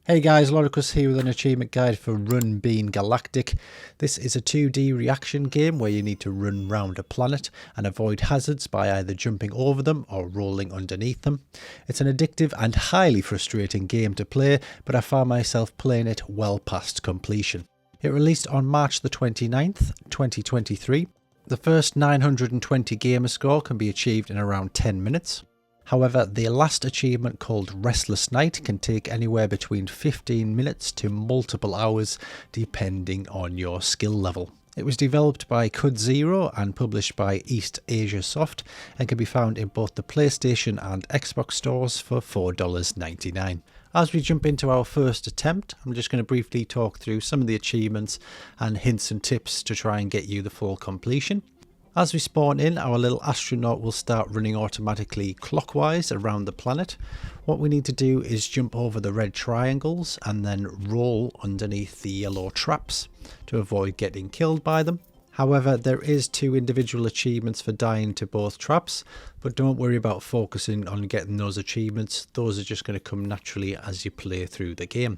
Hey guys, Loricus here with an achievement guide for RunBean Galactic. This is a 2D reaction game where you need to run round a planet and avoid hazards by either jumping over them or rolling underneath them. It's an addictive and highly frustrating game to play, but I found myself playing it well past completion. It released on March the 29th, 2023. The first 920 gamer score can be achieved in around 10 minutes. However, the last achievement, called Restless Night, can take anywhere between 15 minutes to multiple hours depending on your skill level. It was developed by Zero and published by Eastasiasoft and can be found in both the PlayStation and Xbox stores for $4.99. As we jump into our first attempt, I'm just going to briefly talk through some of the achievements and hints and tips to try and get you the full completion. As we spawn in, our little astronaut will start running automatically clockwise around the planet. What we need to do is jump over the red triangles and then roll underneath the yellow traps to avoid getting killed by them. However, there is 2 individual achievements for dying to both traps, but don't worry about focusing on getting those achievements. Those are just going to come naturally as you play through the game.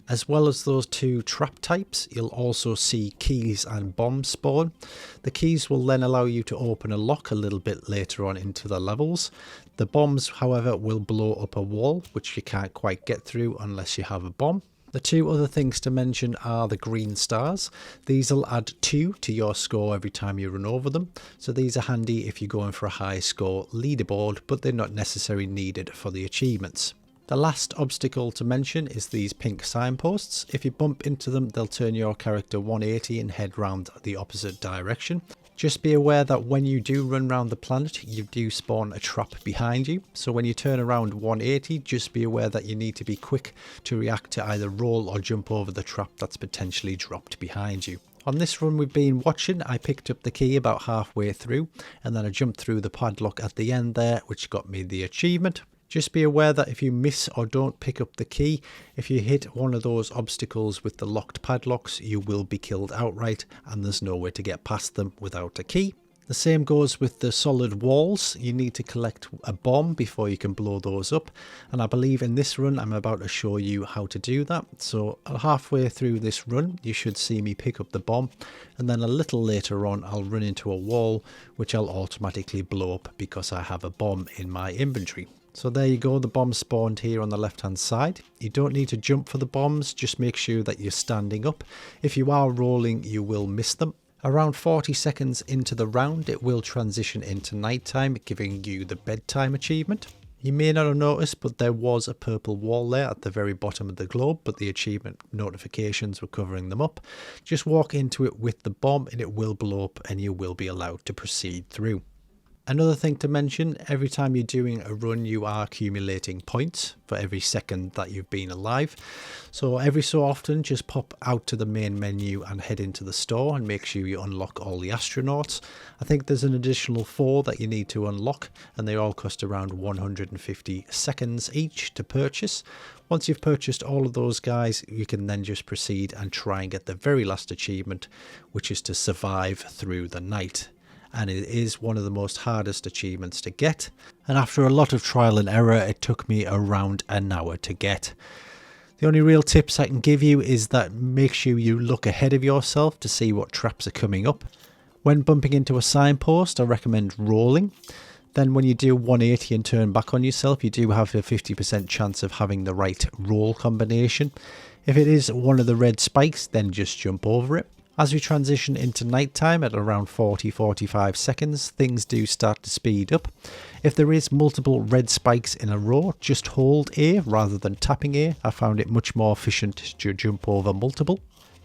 As well as those 2 trap types, you'll also see keys and bombs spawn. The keys will then allow you to open a lock a little bit later on into the levels. The bombs, however, will blow up a wall, which you can't quite get through unless you have a bomb. The 2 other things to mention are the green stars. These will add 2 to your score every time you run over them. So these are handy if you're going for a high score leaderboard, but they're not necessarily needed for the achievements. The last obstacle to mention is these pink signposts. If you bump into them, they'll turn your character 180 and head round the opposite direction. Just be aware that when you do run round the planet, you do spawn a trap behind you. So when you turn around 180, just be aware that you need to be quick to react to either roll or jump over the trap that's potentially dropped behind you. On this run we've been watching, I picked up the key about halfway through, and then I jumped through the padlock at the end there, which got me the achievement. Just be aware that if you miss or don't pick up the key, if you hit one of those obstacles with the locked padlocks, you will be killed outright and there's no way to get past them without a key. The same goes with the solid walls. You need to collect a bomb before you can blow those up, and I believe in this run I'm about to show you how to do that. So halfway through this run you should see me pick up the bomb, and then a little later on I'll run into a wall which I'll automatically blow up because I have a bomb in my inventory. So there you go, the bomb spawned here on the left hand side. You don't need to jump for the bombs, just make sure that you're standing up. If you are rolling, you will miss them. Around 40 seconds into the round, it will transition into nighttime, giving you the bedtime achievement. You may not have noticed, but there was a purple wall there at the very bottom of the globe, but the achievement notifications were covering them up. Just walk into it with the bomb and it will blow up and you will be allowed to proceed through. Another thing to mention, every time you're doing a run you are accumulating points for every second that you've been alive. So every so often just pop out to the main menu and head into the store and make sure you unlock all the astronauts. I think there's an additional 4 that you need to unlock, and they all cost around 150 seconds each to purchase. Once you've purchased all of those guys, you can then just proceed and try and get the very last achievement, which is to survive through the night. And it is one of the most hardest achievements to get, and after a lot of trial and error it took me around an hour to get. The only real tips I can give you is that make sure you look ahead of yourself to see what traps are coming up. When bumping into a signpost I recommend rolling. Then when you do 180 and turn back on yourself, you do have a 50% chance of having the right roll combination. If it is one of the red spikes, then just jump over it. As we transition into nighttime at around 40-45 seconds, things do start to speed up. If there is multiple red spikes in a row, just hold A rather than tapping A. I found it much more efficient to jump over multiple.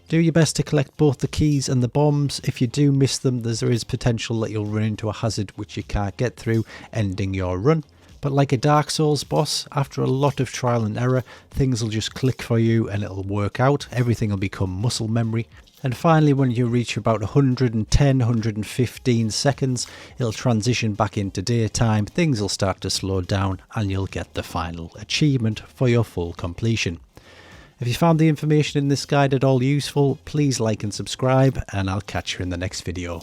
Do your best to collect both the keys and the bombs. If you do miss them, there is potential that you'll run into a hazard which you can't get through, ending your run. But like a Dark Souls boss, after a lot of trial and error, things will just click for you and it'll work out. Everything will become muscle memory. And finally, when you reach about 110-115 seconds, it'll transition back into daytime, things will start to slow down and you'll get the final achievement for your full completion. If you found the information in this guide at all useful, please like and subscribe, and I'll catch you in the next video.